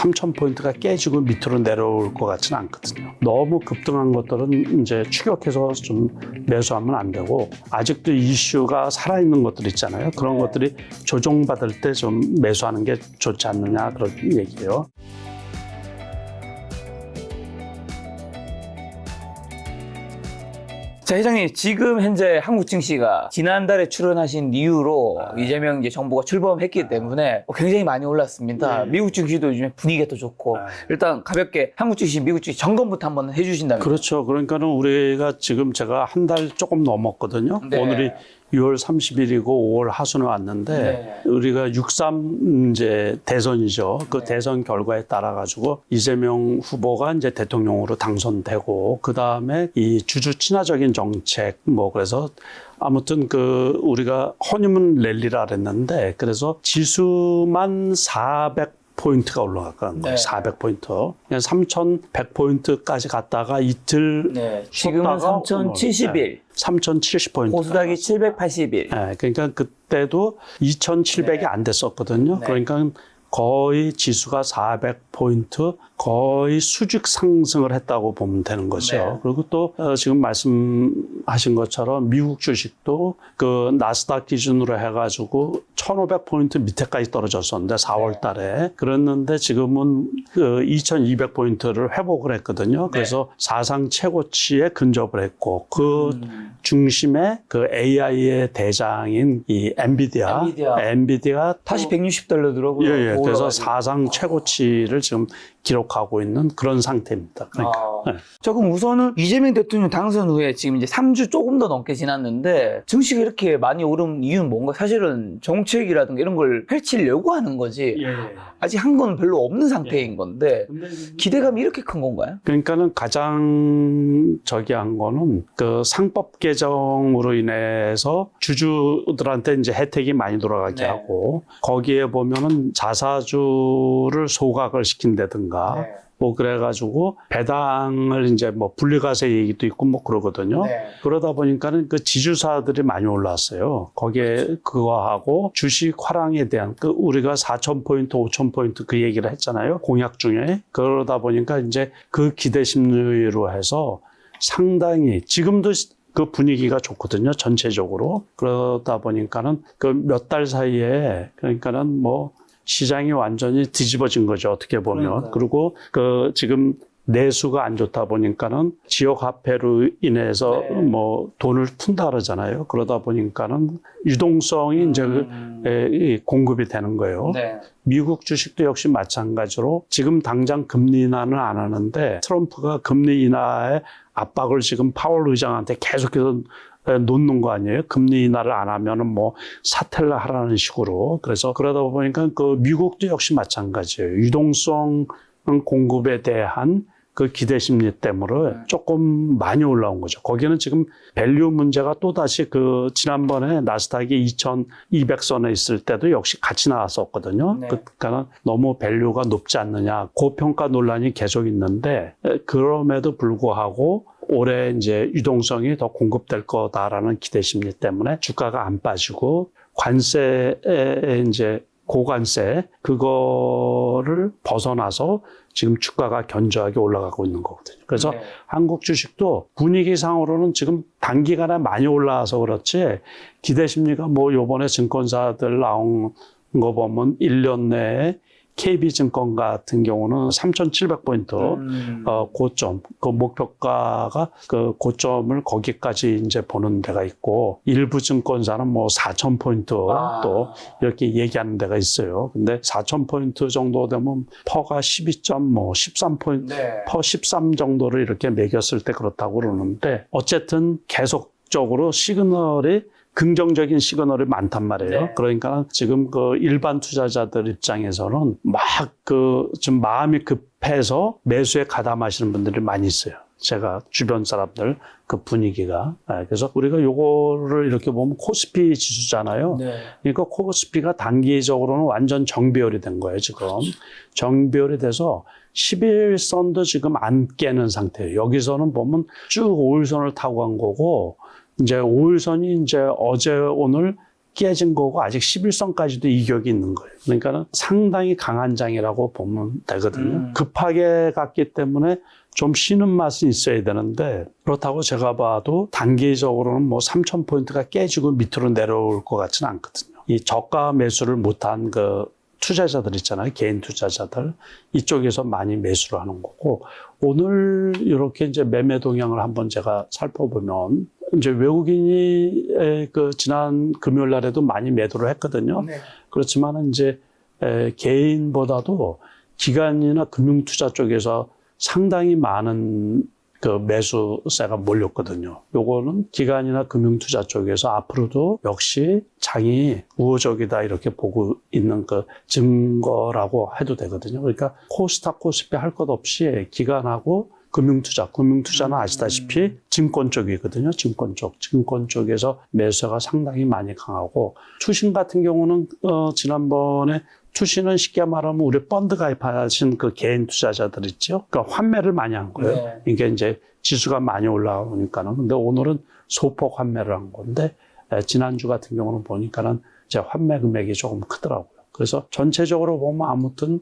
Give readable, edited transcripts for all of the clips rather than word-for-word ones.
3,000포인트가 깨지고 밑으로 내려올 것 같지는 않거든요. 너무 급등한 것들은 이제 추격해서 좀 매수하면 안 되고, 아직도 이슈가 살아있는 것들 있잖아요. 그런 것들이 조정받을 때 좀 매수하는 게 좋지 않느냐, 그런 얘기예요. 자, 회장님, 지금 현재 한국 증시가 지난달에 출연하신 이후로 이재명 이제 정부가 출범했기 때문에 굉장히 많이 올랐습니다. 미국 증시도 요즘에 분위기가 또 좋고, 일단 가볍게 한국 증시, 미국 증시 점검부터 한번 해주신다면. 그렇죠. 그러니까는 우리가 지금 제가 한 달 조금 넘었거든요. 네. 오늘이 6월 30일이고 5월 하순에 왔는데, 우리가 6.3 이제 대선이죠. 그 대선 결과에 따라 가지고 이재명 후보가 이제 대통령으로 당선되고, 그 다음에 이 주주 친화적인 정책, 뭐 그래서 아무튼 그 우리가 허니문 랠리라 그랬는데, 그래서 지수만 400포인트가 올라갔던 거예요. 400포인트. 그냥 3,100포인트까지 갔다가 이틀 지금은 3,071. 3,070포인트. 코스닥이 781. 네, 그러니까 그때도 2,700이 안 됐었거든요. 그러니까 거의 지수가 400포인트 거의 수직 상승을 했다고 보면 되는 거죠. 그리고 또 지금 말씀하신 것처럼 미국 주식도 그 나스닥 기준으로 해가지고 1,500포인트 밑에까지 떨어졌었는데 4월 달에 그랬는데 지금은 그 2,200포인트를 회복을 했거든요. 그래서 사상 최고치에 근접을 했고 그 중심에 그 AI의 대장인 이 엔비디아 다시 $160더라고요. 예, 그래서 사상 최고치를 지금 기록하고 있는 그런 상태입니다. 그러니까. 자, 그럼 우선은 이재명 대통령 당선 후에 지금 이제 3주 조금 더 넘게 지났는데 증시가 이렇게 많이 오른 이유는 뭔가 사실은 정책이라든가 이런 걸 펼치려고 하는 거지 아직 한 건 별로 없는 상태인 건데 기대감이 이렇게 큰 건가요? 그러니까는 가장 한 거는 그 상법 개정으로 인해서 주주들한테 이제 혜택이 많이 돌아가게 하고 거기에 보면은 자사주를 소각을 시킨다든가 뭐 그래가지고 배당을 이제 뭐 분리과세 얘기도 있고 뭐 그러거든요. 그러다 보니까는 그 지주사들이 많이 올랐어요. 거기에 그거하고 주식 화랑에 대한 그 우리가 4,000포인트, 5,000포인트 그 얘기를 했잖아요. 공약 중에. 그러다 보니까 이제 그 기대 심리로 해서 상당히 지금도 그 분위기가 좋거든요. 전체적으로. 그러다 보니까는 그 몇 달 사이에 그러니까는 뭐 시장이 완전히 뒤집어진 거죠. 어떻게 보면. 그리고 그 지금 내수가 안 좋다 보니까는 지역 화폐로 인해서 뭐 돈을 푼다 그러잖아요. 그러다 보니까는 유동성이 이제 공급이 되는 거예요. 미국 주식도 역시 마찬가지로 지금 당장 금리 인하는 안 하는데 트럼프가 금리 인하에 압박을 지금 파월 의장한테 계속해서 놓는 거 아니에요? 금리 인하를 안 하면은 뭐 사퇴를 하라는 식으로. 그래서 그러다 보니까 그 미국도 역시 마찬가지예요. 유동성 공급에 대한 그 기대 심리 때문에 조금 많이 올라온 거죠. 거기는 지금 밸류 문제가 또다시 그 지난번에 나스닥이 2,200선에 있을 때도 역시 같이 나왔었거든요. 그러니까 너무 밸류가 높지 않느냐. 고평가 논란이 계속 있는데 그럼에도 불구하고 올해 이제 유동성이 더 공급될 거다라는 기대 심리 때문에 주가가 안 빠지고 관세에 이제 고관세 그거를 벗어나서 지금 주가가 견조하게 올라가고 있는 거거든요. 그래서 한국 주식도 분위기상으로는 지금 단기간에 많이 올라와서 그렇지 기대 심리가 뭐 요번에 증권사들 나온 거 보면 1년 내에 KB증권 같은 경우는 3,700포인트 고점, 그 목표가가 그 고점을 거기까지 이제 보는 데가 있고 일부 증권사는 뭐 4,000포인트 또 이렇게 얘기하는 데가 있어요. 근데 4,000포인트 정도 되면 퍼가 13포인트, 퍼 13 정도를 이렇게 매겼을 때 그렇다고 그러는데 어쨌든 계속적으로 시그널이 긍정적인 시그널이 많단 말이에요. 그러니까 지금 그 일반 투자자들 입장에서는 막 그 좀 마음이 급해서 매수에 가담하시는 분들이 많이 있어요. 제가 주변 사람들 그 분위기가. 그래서 우리가 요거를 이렇게 보면 코스피 지수잖아요. 그러니까 코스피가 단기적으로는 완전 정배열이 된 거예요, 지금. 정배열이 돼서 11선도 지금 안 깨는 상태예요. 여기서는 보면 쭉 5일선을 타고 간 거고 이제 5일선이 이제 어제 오늘 깨진 거고 아직 11선까지도 이격이 있는 거예요. 그러니까는 상당히 강한 장이라고 보면 되거든요. 급하게 갔기 때문에 좀 쉬는 맛은 있어야 되는데 그렇다고 제가 봐도 단기적으로는 뭐 3,000포인트가 깨지고 밑으로 내려올 것 같지는 않거든요. 이 저가 매수를 못한 그 투자자들 있잖아요. 개인 투자자들. 이쪽에서 많이 매수를 하는 거고 오늘 이렇게 이제 매매 동향을 한번 제가 살펴보면 이제 외국인이 그 지난 금요일 날에도 많이 매도를 했거든요. 네. 그렇지만 이제 개인보다도 기관이나 금융투자 쪽에서 상당히 많은 그 매수세가 몰렸거든요. 요거는 기관이나 금융투자 쪽에서 앞으로도 역시 장이 우호적이다 이렇게 보고 있는 그 증거라고 해도 되거든요. 그러니까 코스닥, 코스피 할 것 없이 기관하고 금융투자는 아시다시피 증권 쪽이거든요. 증권 쪽에서 매수가 상당히 많이 강하고 투신 같은 경우는 지난번에 투신은 쉽게 말하면 우리 펀드 가입하신 그 개인 투자자들 있죠. 그러니까 환매를 많이 한 거예요. 네. 그러니까 이제 지수가 많이 올라오니까는. 근데 오늘은 소폭 환매를 한 건데 지난주 같은 경우는 보니까는 이제 환매 금액이 조금 크더라고요. 그래서 전체적으로 보면 아무튼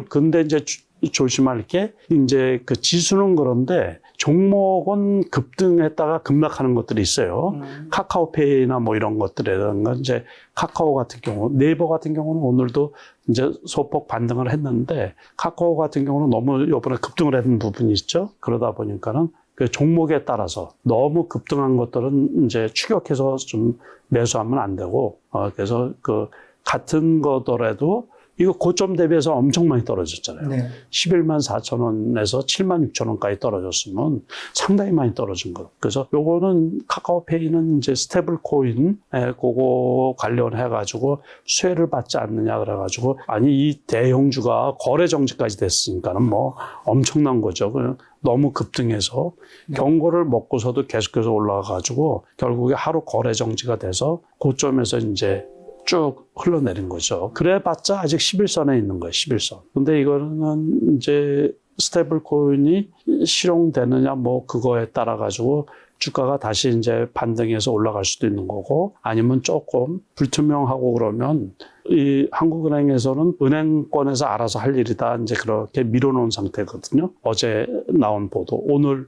근데 이제 조심할 게 이제 그 지수는 그런데 종목은 급등했다가 급락하는 것들이 있어요. 카카오페이나 뭐 이런 것들이라든가 이제 카카오 같은 경우, 네이버 같은 경우는 오늘도 이제 소폭 반등을 했는데 카카오 같은 경우는 너무 이번에 급등을 했는 부분이 있죠. 그러다 보니까는 그 종목에 따라서 너무 급등한 것들은 이제 추격해서 좀 매수하면 안 되고, 그래서 그 같은 거더라도 이거 고점 대비해서 엄청 많이 떨어졌잖아요. 네. 11만 4천 원에서 7만 6천 원까지 떨어졌으면 상당히 많이 떨어진 거. 그래서 요거는 카카오페이는 이제 스테이블 코인 그거 관련해가지고 수혜를 받지 않느냐 그래가지고 아니 이 대형주가 거래 정지까지 됐으니까는 뭐 엄청난 거죠. 그냥 너무 급등해서 경고를 먹고서도 계속해서 올라가가지고 결국에 하루 거래 정지가 돼서 고점에서 이제 쭉 흘러내린 거죠. 그래봤자 아직 11선에 있는 거예요. 11선. 근데 이거는 이제 스테이블 코인이 실용되느냐 뭐 그거에 따라 가지고 주가가 다시 이제 반등해서 올라갈 수도 있는 거고 아니면 조금 불투명하고 그러면 이 한국은행에서는 은행권에서 알아서 할 일이다 이제 그렇게 밀어놓은 상태거든요. 어제 나온 보도, 오늘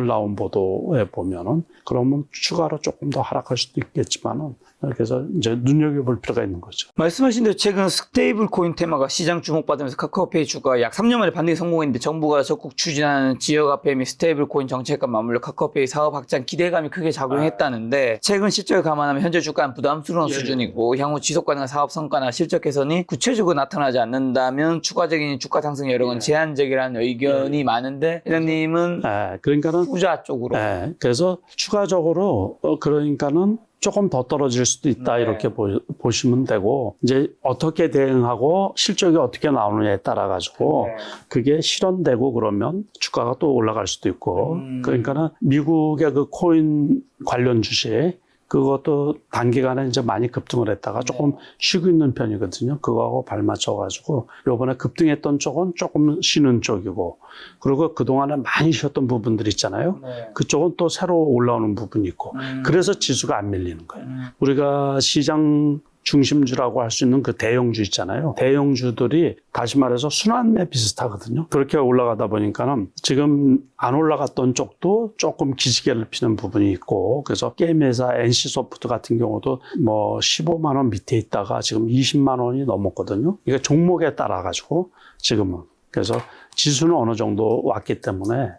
나온 보도에 보면은 그러면 추가로 조금 더 하락할 수도 있겠지만은 그래서 이제 눈여겨볼 필요가 있는 거죠. 말씀하신 대로 최근 스테이블 코인 테마가 시장 주목받으면서 카카오페이 주가 약 3년 만에 반등에 성공했는데 정부가 적극 추진하는 지역화폐 및 스테이블 코인 정책과 맞물려 카카오페이 사업 확장 기대감이 크게 작용했다는데 최근 실적을 감안하면 현재 주가는 부담스러운 수준이고 향후 지속 가능한 사업 성과나 실적 개선이 구체적으로 나타나지 않는다면 추가적인 주가 상승 여력은 제한적이라는 의견이 많은데 회장님은 그러니까는 투자 쪽으로 그래서 추가적으로 그러니까는 조금 더 떨어질 수도 있다 이렇게 보시면 되고 이제 어떻게 대응하고 실적이 어떻게 나오느냐에 따라 가지고 그게 실현되고 그러면 주가가 또 올라갈 수도 있고 그러니까는 미국의 그 코인 관련 주식 그것도 단기간에 이제 많이 급등을 했다가 조금 쉬고 있는 편이거든요. 그거하고 발맞춰가지고 요번에 급등했던 쪽은 조금 쉬는 쪽이고 그리고 그동안에 많이 쉬었던 부분들 있잖아요. 그쪽은 또 새로 올라오는 부분이 있고 그래서 지수가 안 밀리는 거예요. 우리가 시장 중심주라고 할 수 있는 그 대형주 있잖아요. 대형주들이 다시 말해서 순환매 비슷하거든요. 그렇게 올라가다 보니까는 지금 안 올라갔던 쪽도 조금 기지개를 피는 부분이 있고 그래서 게임 회사 NC소프트 같은 경우도 뭐 15만 원 밑에 있다가 지금 20만 원이 넘었거든요. 이게 종목에 따라 가지고 지금은 그래서 지수는 어느 정도 왔기 때문에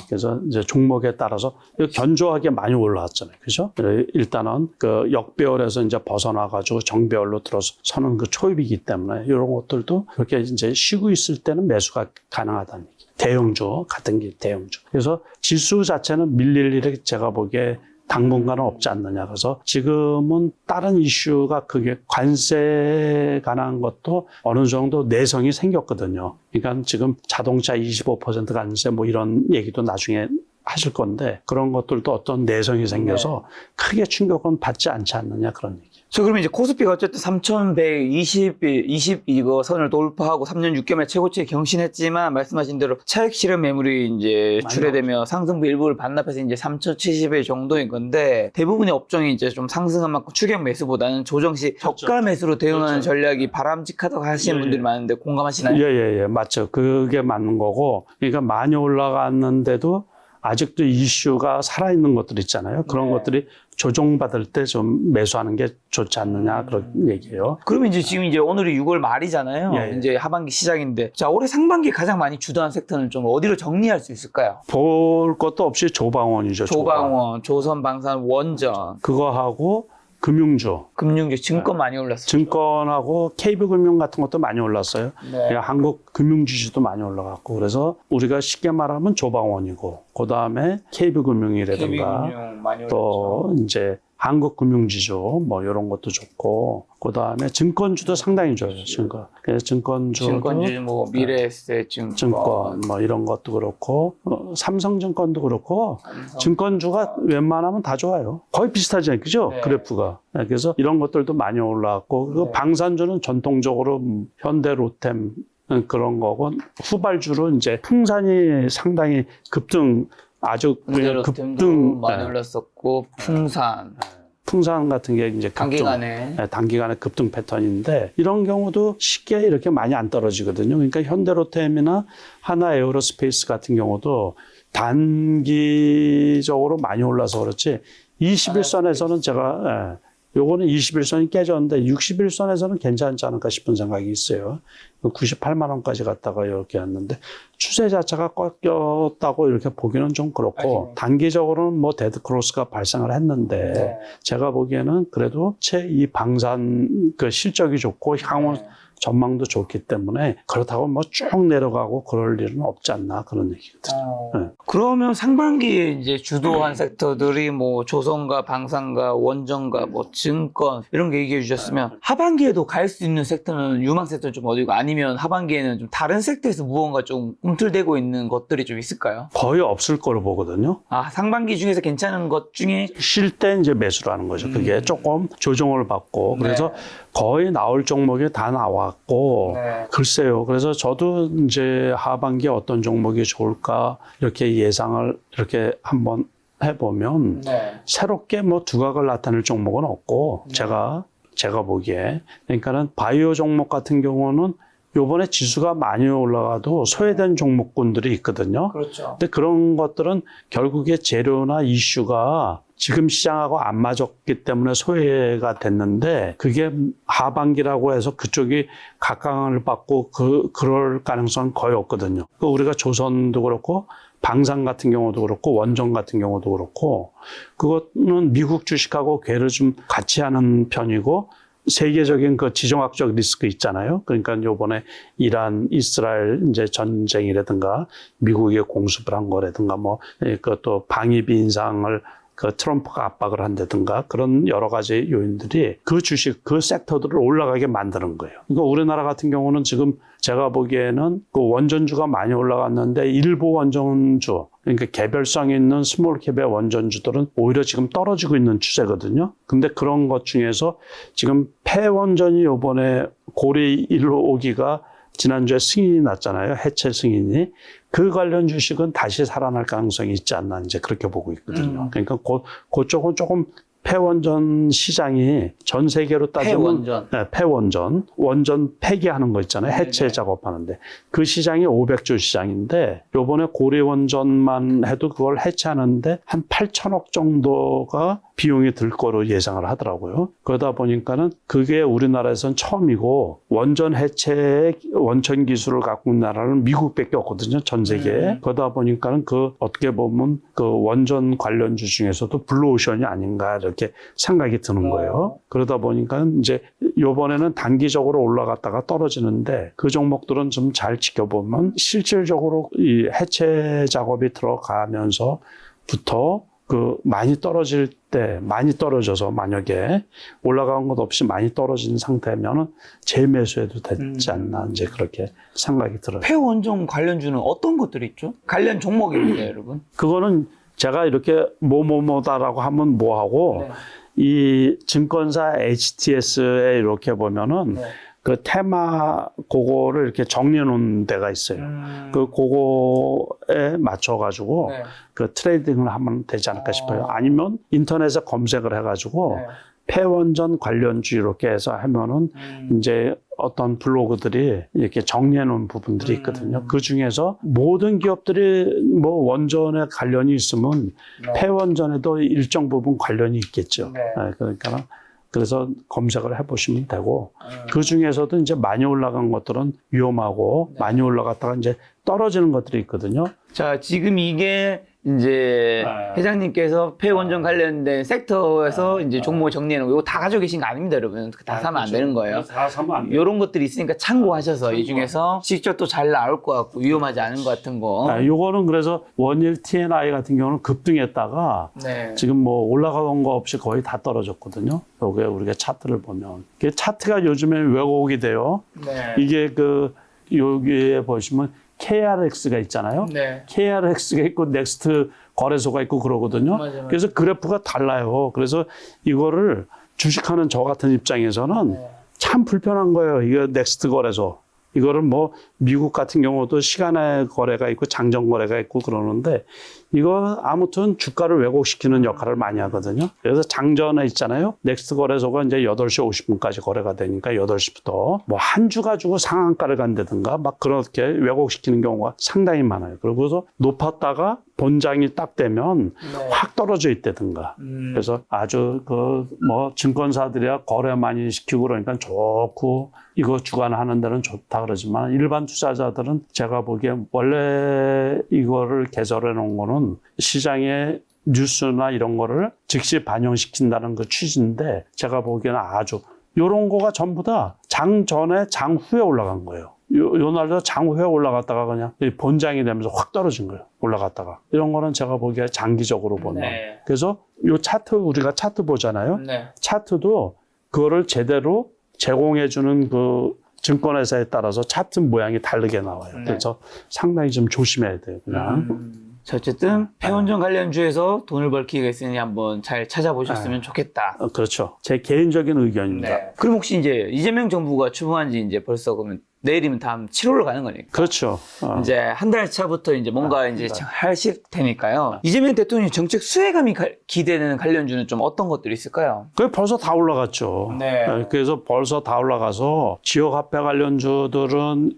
그래서 이제 종목에 따라서 견조하게 많이 올라왔잖아요. 그죠? 일단은 그 역배열에서 이제 벗어나 가지고 정배열로 들어서는 그 초입이기 때문에 이런 것들도 그렇게 이제 쉬고 있을 때는 매수가 가능하다는 얘기. 대형주 같은 게 대형주. 그래서 지수 자체는 밀릴 일이 제가 보기에 당분간은 없지 않느냐. 그래서 지금은 다른 이슈가 그게 관세에 관한 것도 어느 정도 내성이 생겼거든요. 그러니까 지금 자동차 25% 관세 뭐 이런 얘기도 나중에 하실 건데 그런 것들도 어떤 내성이 생겨서 크게 충격은 받지 않지 않느냐 그런 얘기. 저 그러면 이제 코스피가 어쨌든 3,120 이거 선을 돌파하고 3년 6개월 최고치에 경신했지만 말씀하신 대로 차익 실현 매물이 이제 출회되며 상승부 일부를 반납해서 이제 3,070일 정도인 건데 대부분의 업종이 이제 좀 상승한 만큼 추격 매수보다는 조정 시 저가 매수로 대응하는 전략이 바람직하다고 하시는 분들이 많은데 공감하시나요? 예, 맞죠. 그게 맞는 거고. 그러니까 많이 올라갔는데도 아직도 이슈가 살아있는 것들 있잖아요. 그런 것들이 조정받을 때 좀 매수하는 게 좋지 않느냐 그런 얘기예요. 그러면 이제 지금 이제 오늘이 6월 말이잖아요. 예. 이제 하반기 시작인데 자 올해 상반기 가장 많이 주도한 섹터는 좀 어디로 정리할 수 있을까요? 볼 것도 없이 조방원이죠. 조방원, 조선방산, 원전, 그거 하고 금융주, 금융주, 증권 많이 올랐어요. 증권하고 KB금융 같은 것도 많이 올랐어요. 네. 한국 금융지주도 많이 올라갔고 그래서 우리가 쉽게 말하면 조방원이고 그 다음에 KB금융이라든가 KB금융 많이 또 올랐죠. 이제 한국금융지주 뭐 이런 것도 좋고 그 다음에 증권주도 상당히 좋아요. 그래서 증권주 뭐 미래에셋 증권 뭐 이런 것도 그렇고 삼성증권도 그렇고 증권주가 웬만하면 다 좋아요. 거의 비슷하잖아요, 그죠? 네. 그래프가. 그래서 이런 것들도 많이 올라왔고 그리고 네. 방산주는 전통적으로 현대, 로템 그런 거고 후발주로 이제 풍산이 상당히 급등 아주 그냥 급등 많이 올랐었고 풍산 같은 게 이제 단기간에 급등 패턴인데 이런 경우도 쉽게 이렇게 많이 안 떨어지거든요. 그러니까 현대로템이나 하나 에어로스페이스 같은 경우도 단기적으로 많이 올라서 그렇지 21선에서는 제가 요거는 21선이 깨졌는데 61선에서는 괜찮지 않을까 싶은 생각이 있어요. 98만 원까지 갔다가 이렇게 왔는데 추세 자체가 꺾였다고 이렇게 보기는 좀 그렇고 단기적으로는 뭐 데드크로스가 발생을 했는데 제가 보기에는 그래도 이 방산 그 실적이 좋고 향후 전망도 좋기 때문에 그렇다고 뭐 쭉 내려가고 그럴 일은 없지 않나 그런 얘기거든요. 그러면 상반기에 이제 주도한 섹터들이 뭐 조선과 방산과 원전과 뭐 증권 이런 게 얘기해 주셨으면 하반기에도 갈 수 있는 섹터는 유망 섹터는 좀 어디고 아니면 하반기에는 좀 다른 섹터에서 무언가 좀 꿈틀대고 있는 것들이 좀 있을까요? 거의 없을 거로 보거든요. 상반기 중에서 괜찮은 것 중에 쉴 때 이제 매수를 하는 거죠. 그게 조금 조정을 받고 그래서 거의 나올 종목이 다 나왔고 글쎄요. 그래서 저도 이제 하반기에 어떤 종목이 좋을까 이렇게 예상을 이렇게 한번 해보면 새롭게 뭐 두각을 나타낼 종목은 없고 제가 보기에 그러니까는 바이오 종목 같은 경우는 요번에 지수가 많이 올라가도 소외된 종목군들이 있거든요. 그렇죠. 근데 그런 것들은 결국에 재료나 이슈가 지금 시장하고 안 맞았기 때문에 소외가 됐는데 그게 하반기라고 해서 그쪽이 각광을 받고 그럴 가능성은 거의 없거든요. 우리가 조선도 그렇고 방산 같은 경우도 그렇고 원전 같은 경우도 그렇고 그거는 미국 주식하고 궤를 좀 같이 하는 편이고 세계적인 그 지정학적 리스크 있잖아요. 그러니까 요번에 이란, 이스라엘 이제 전쟁이라든가 미국이 공습을 한 거라든가 뭐 그것도 방위비 인상을 그 트럼프가 압박을 한다든가 그런 여러 가지 요인들이 그 주식, 그 섹터들을 올라가게 만드는 거예요. 그러니까 우리나라 같은 경우는 지금 제가 보기에는 그 원전주가 많이 올라갔는데 일부 원전주, 그러니까 개별성 있는 스몰캡의 원전주들은 오히려 지금 떨어지고 있는 추세거든요. 근데 그런 것 중에서 지금 폐원전이 요번에 고리 1호기가 지난주에 승인이 났잖아요. 해체 승인이. 그 관련 주식은 다시 살아날 가능성이 있지 않나 이제 그렇게 보고 있거든요. 그러니까 그쪽은 조금 폐원전 시장이 전 세계로 따지면 폐원전, 원전 폐기하는 거 있잖아요. 해체 작업하는데 그 시장이 500조 시장인데 요번에 고리 원전만 해도 그걸 해체하는데 한 8천억 정도가 비용이 들 거로 예상을 하더라고요. 그러다 보니까는 그게 우리나라에선 처음이고 원전 해체의 원천 기술을 갖고 있는 나라는 미국밖에 없거든요. 전 세계에. 그러다 보니까는 그 어떻게 보면 그 원전 관련주 중에서도 블루오션이 아닌가 이렇게 생각이 드는 거예요. 그러다 보니까는 이제 요번에는 단기적으로 올라갔다가 떨어지는데 그 종목들은 좀 잘 지켜보면 실질적으로 이 해체 작업이 들어가면서부터 그 많이 떨어질 때 많이 떨어져서 만약에 올라간 것 없이 많이 떨어진 상태면은 재매수해도 되지 않나 이제 그렇게 생각이 들어요. 폐원전 관련주는 어떤 것들이 있죠? 관련 종목입니다, 여러분. 그거는 제가 이렇게 뭐다라고 하면 뭐하고 이 증권사 HTS에 이렇게 보면은 네. 그 테마 그거를 이렇게 정리해 놓은 데가 있어요. 그거에 맞춰 가지고 네. 그 트레이딩을 하면 되지 않을까 싶어요. 아니면 인터넷에 검색을 해 가지고 네. 폐원전 관련주 이렇게 해서 하면은 이제 어떤 블로그들이 이렇게 정리해 놓은 부분들이 있거든요. 그 중에서 모든 기업들이 뭐 원전에 관련이 있으면 네. 폐원전에도 일정 부분 관련이 있겠죠. 네. 그러니까 그래서 검색을 해보시면 되고 그 중에서도 이제 많이 올라간 것들은 위험하고 많이 올라갔다가 이제 떨어지는 것들이 있거든요. 자, 지금 이게 이제 회장님께서 폐원전 관련된 섹터에서 이제 종목을 정리해놓은 이거 다 가지고 계신 거 아닙니다, 여러분. 다 사면 안 되는 거예요. 다 사면 안 돼요. 이런 것들이 있으니까 참고하셔서 이 중에서 직접 또 잘 나올 것 같고 위험하지 않은 것 같은 거. 요거는 그래서 원일 TNI 같은 경우는 급등했다가 네. 지금 뭐 올라간 거 없이 거의 다 떨어졌거든요. 요게 우리가 차트를 보면. 그 차트가 요즘에 왜곡이 돼요. 네. 이게 그 여기에 보시면 KRX가 있잖아요. 네. KRX가 있고 넥스트 거래소가 있고 그러거든요. 맞아요. 그래서 그래프가 달라요. 그래서 이거를 주식하는 저 같은 입장에서는 참 불편한 거예요. 이거 넥스트 거래소. 이거를 뭐 미국 같은 경우도 시간의 거래가 있고 장전 거래가 있고 그러는데 이거 아무튼 주가를 왜곡시키는 역할을 많이 하거든요. 그래서 장전에 있잖아요. 넥스트 거래소가 이제 8시 50분까지 거래가 되니까 8시부터 뭐 한 주 가지고 상한가를 간다든가 막 그렇게 왜곡시키는 경우가 상당히 많아요. 그러고서 높았다가 본장이 딱 되면 확 떨어져 있다든가. 그래서 아주 그 뭐 증권사들이야 거래 많이 시키고 그러니까 좋고 이거 주관하는 데는 좋다 그러지만 일반 투자자들은 제가 보기엔 원래 이거를 개설해 놓은 거는 시장의 뉴스나 이런 거를 즉시 반영시킨다는 그 취지인데 제가 보기에는 아주 요런 거가 전부 다 장 전에 장 후에 올라간 거예요. 요 날도 장 후에 올라갔다가 그냥 본장이 되면서 확 떨어진 거예요. 올라갔다가. 이런 거는 제가 보기에 장기적으로 보면. 네. 그래서 요 차트, 우리가 차트 보잖아요. 네. 차트도 그거를 제대로 제공해주는 그 증권회사에 따라서 차트 모양이 다르게 나와요. 네. 그래서 상당히 좀 조심해야 돼요. 그냥. 자, 어쨌든 폐원전 관련주에서 돈을 벌 기회가 있으니 한번 잘 찾아보셨으면 좋겠다. 그렇죠. 제 개인적인 의견입니다. 네. 그럼 혹시 이제 이재명 정부가 출범한 지 이제 벌써 그러면 내일이면 다음 7월로 가는 거니까. 그렇죠. 이제 한 달 차부터 이제 뭔가 이제 하실 테니까요. 이재명 대통령 정책 수혜감이 기대되는 관련주는 좀 어떤 것들이 있을까요? 그게 벌써 다 올라갔죠. 네. 그래서 벌써 다 올라가서 지역화폐 관련주들은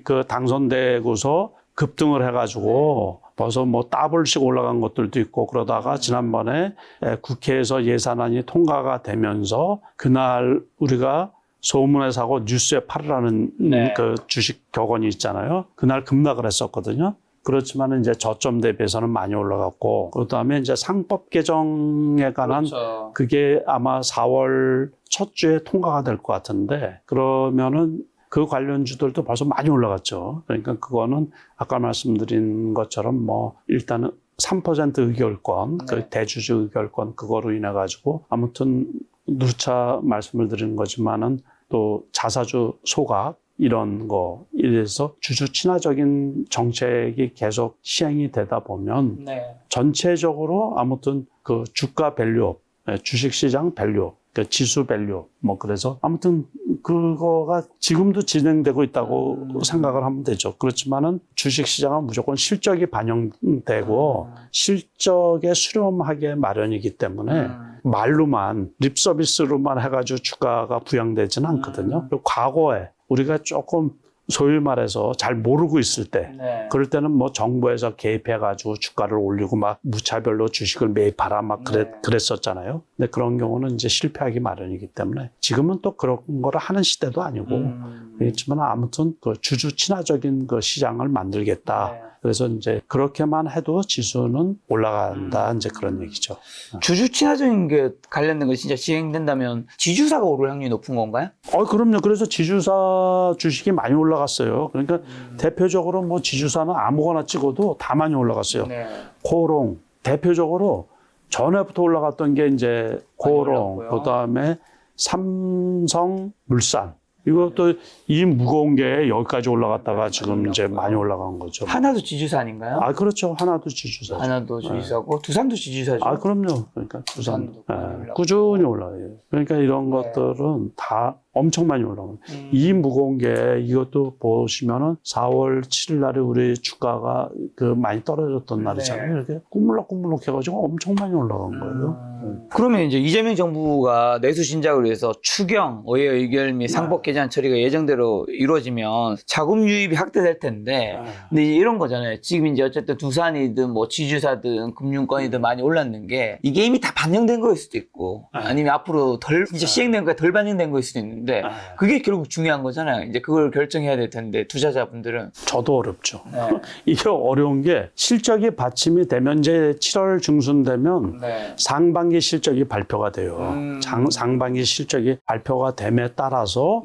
그 당선되고서 급등을 해가지고 벌써 뭐 더블씩 올라간 것들도 있고 그러다가 지난번에 국회에서 예산안이 통과가 되면서 그날 우리가 소문에 사고 뉴스에 팔으라는 네. 그 주식 격언이 있잖아요. 그날 급락을 했었거든요. 그렇지만 이제 저점 대비해서는 많이 올라갔고 그다음에 이제 상법 개정에 관한 그렇죠. 그게 아마 4월 첫 주에 통과가 될 것 같은데 그러면은 그 관련주들도 벌써 많이 올라갔죠. 그러니까 그거는 아까 말씀드린 것처럼 뭐 일단은 3% 의결권, 네. 그 대주주 의결권 그거로 인해 가지고 아무튼 누차 말씀을 드린 거지만은 또 자사주 소각 이런 거 이래서 주주 친화적인 정책이 계속 시행이 되다 보면 네. 전체적으로 아무튼 그 주가 밸류, 주식시장 밸류, 그 지수 밸류 뭐 그래서 아무튼 그거가 지금도 진행되고 있다고 생각을 하면 되죠. 그렇지만은 주식시장은 무조건 실적이 반영되고 실적에 수렴하게 마련이기 때문에 말로만 립 서비스로만 해가지고 주가가 부양되지는 않거든요. 그리고 과거에 우리가 조금 소위 말해서 잘 모르고 있을 때 네. 그럴 때는 뭐 정부에서 개입해가지고 주가를 올리고 막 무차별로 주식을 매입하라 막 그랬었잖아요. 근데 그런 경우는 이제 실패하기 마련이기 때문에 지금은 또 그런 거를 하는 시대도 아니고 그렇지만 아무튼 그 주주 친화적인 그 시장을 만들겠다. 네. 그래서 이제 그렇게만 해도 지수는 올라간다. 이제 그런 얘기죠. 주주 친화적인 게 관련된 거 진짜 시행된다면 지주사가 오를 확률이 높은 건가요? 그럼요. 그래서 지주사 주식이 많이 올라갔어요. 그러니까 대표적으로 뭐 지주사는 아무거나 찍어도 다 많이 올라갔어요. 네. 코오롱 대표적으로 전에부터 올라갔던 게 이제 코오롱, 올랐고요. 그다음에 삼성물산 이것도 이 무거운 게 여기까지 올라갔다가 지금 이제 많이 올라간 거죠. 하나도 지주사 아닌가요? 아, 그렇죠. 하나도 지주사죠. 하나도 지주사고 두산도 지주사죠. 아, 그럼요. 그러니까 두산도 많이 올라가고. 꾸준히 올라가요. 그러니까 이런 것들은 다 엄청 많이 올라가요. 이 무거운 게 이것도 보시면은 4월 7일 날에 우리 주가가 그 많이 떨어졌던 날이잖아요. 이렇게 꾸물럭꾸물럭 해가지고 엄청 많이 올라간 거예요. 그러면 이제 이재명 정부가 내수 신작을 위해서 추경, 의회 의결 및 상법 개정 처리가 예정대로 이루어지면 자금 유입이 확대될 텐데, 근데 이제 이런 거잖아요. 지금 이제 어쨌든 두산이든 뭐 지주사든 금융권이든 많이 올랐는 게 이게 이미 다 반영된 거일 수도 있고, 아니면 앞으로 덜 이제 시행된 거에 덜 반영된 거일 수도 있는데, 그게 결국 중요한 거잖아요. 이제 그걸 결정해야 될 텐데 투자자분들은. 저도 어렵죠. 이게 어려운 게 실적이 받침이 되면 이제 7월 중순 되면 상반기 실적이 발표가 돼요. 상반기 실적이 발표가 됨에 따라서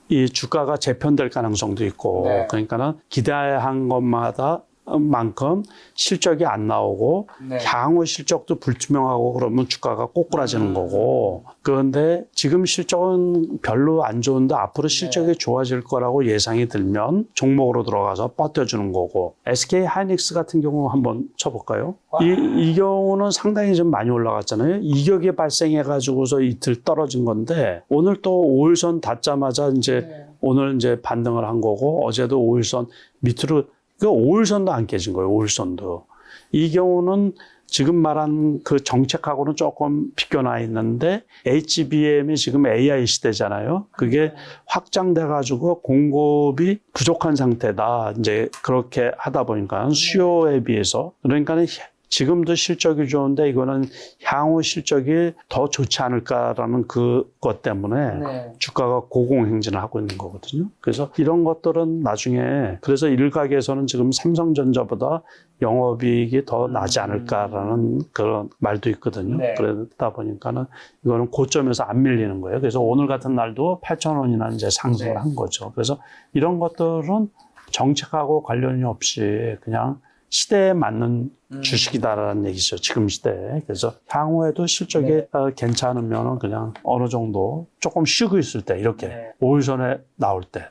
이 주가가 재편될 가능성도 있고, 그러니까는 기대한 것마다 만큼 실적이 안 나오고 향후 실적도 불투명하고 그러면 주가가 꼬꾸라지는 거고, 그런데 지금 실적은 별로 안 좋은데 앞으로 실적이 좋아질 거라고 예상이 들면 종목으로 들어가서 버텨주는 거고, SK 하이닉스 같은 경우 한번 쳐볼까요? 이 경우는 상당히 좀 많이 올라갔잖아요. 이격이 발생해 가지고서 이틀 떨어진 건데 오늘 또 5일선 닿자마자 이제 오늘 이제 반등을 한 거고, 어제도 5일선 밑으로 그 5일선도 안 깨진 거예요. 5일선도. 이 경우는 지금 말한 그 정책하고는 조금 비껴나 있는데, HBM이 지금 AI 시대잖아요. 그게 확장돼 가지고 공급이 부족한 상태다. 이제 그렇게 하다 보니까 수요에 비해서, 그러니까는 지금도 실적이 좋은데 이거는 향후 실적이 더 좋지 않을까라는 그것 때문에 주가가 고공행진을 하고 있는 거거든요. 그래서 이런 것들은 나중에, 그래서 일각에서는 지금 삼성전자보다 영업이익이 더 나지 않을까라는 그런 말도 있거든요. 그러다 보니까는 이거는 고점에서 안 밀리는 거예요. 그래서 오늘 같은 날도 8,000원이나 이제 상승을 한 거죠. 그래서 이런 것들은 정책하고 관련이 없이 그냥 시대에 맞는 주식이다라는 얘기죠. 지금 시대에. 그래서 향후에도 실적이 괜찮으면 그냥 어느 정도 조금 쉬고 있을 때, 이렇게 5일선에 나올 때,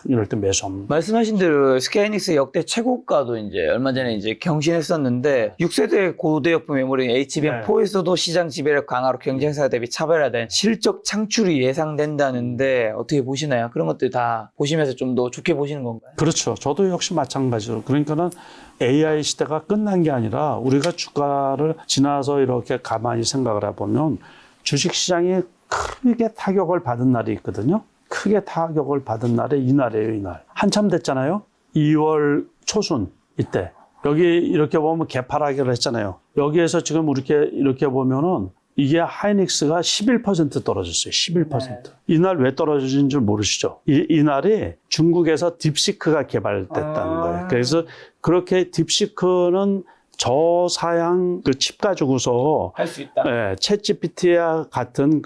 이럴 때 매수하면. 말씀하신 대로 SK하이닉스 역대 최고가도 이제 얼마 전에 이제 경신했었는데, 6세대 고대역폭 메모리 HBM4에서도 시장 지배력 강화로 경쟁사 대비 차별화된 실적 창출이 예상된다는데 어떻게 보시나요? 그런 것들 다 보시면서 좀 더 좋게 보시는 건가요? 그렇죠. 저도 역시 마찬가지로. 그러니까는 AI 시대가 끝난 게 아니라 우리가 주가를 지나서 이렇게 가만히 생각을 해보면 주식시장이 크게 타격을 받은 날이 있거든요. 크게 타격을 받은 날이 이날이에요, 이날. 한참 됐잖아요. 2월 초순, 이때. 여기 이렇게 보면 개파락을 했잖아요. 여기에서 지금 이렇게 보면은 이게 하이닉스가 11% 떨어졌어요. 11%. 이날 왜 떨어진 줄 모르시죠? 이날이 중국에서 딥시크가 개발됐다는 거예요. 그래서 그렇게 딥시크는 저사양 그 칩 가지고서 할 수 있다. 챗 GPT와 같은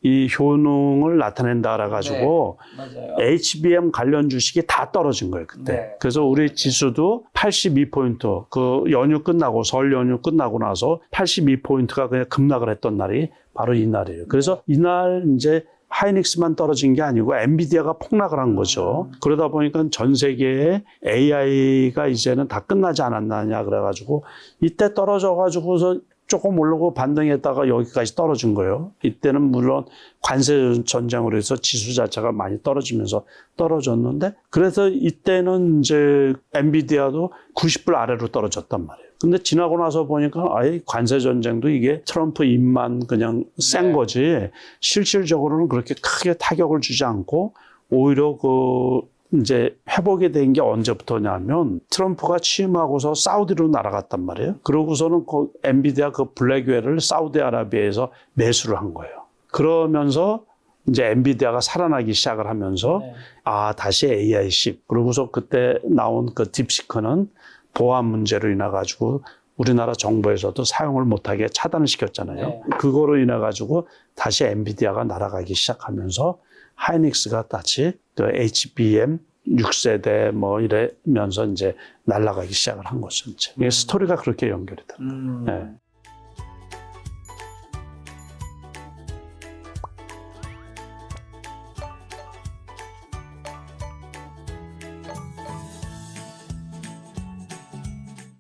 이 효능을 나타낸다라 가지고 맞아요. HBM 관련 주식이 다 떨어진 거예요, 그때. 그래서 우리 지수도 82포인트, 그 연휴 끝나고, 설 연휴 끝나고 나서 82포인트가 그냥 급락을 했던 날이 바로 이 날이에요. 그래서 이날 이제 하이닉스만 떨어진 게 아니고 엔비디아가 폭락을 한 거죠. 그러다 보니까 전 세계에 AI가 이제는 다 끝나지 않았느냐 그래가지고 이때 떨어져가지고서 조금 오르고 반등했다가 여기까지 떨어진 거예요. 이때는 물론 관세 전쟁으로 해서 지수 자체가 많이 떨어지면서 떨어졌는데, 그래서 이때는 이제 엔비디아도 90불 아래로 떨어졌단 말이에요. 근데 지나고 나서 보니까 아예 관세 전쟁도 이게 트럼프 입만 그냥 센 거지, 실질적으로는 그렇게 크게 타격을 주지 않고 오히려 이제 회복이 된 게 언제부터냐면 트럼프가 취임하고서 사우디로 날아갔단 말이에요. 그러고서는 엔비디아 블랙웰을 사우디아라비아에서 매수를 한 거예요. 그러면서 이제 엔비디아가 살아나기 시작을 하면서 다시 AI10. 그러고서 그때 나온 딥시크는 보안 문제로 인해 가지고 우리나라 정부에서도 사용을 못하게 차단을 시켰잖아요. 그거로 인해 가지고 다시 엔비디아가 날아가기 시작하면서 하이닉스가 다시 HBM 6세대 이러면서 이제 날아가기 시작을 한 거죠. 이제. 스토리가 그렇게 연결이 돼요.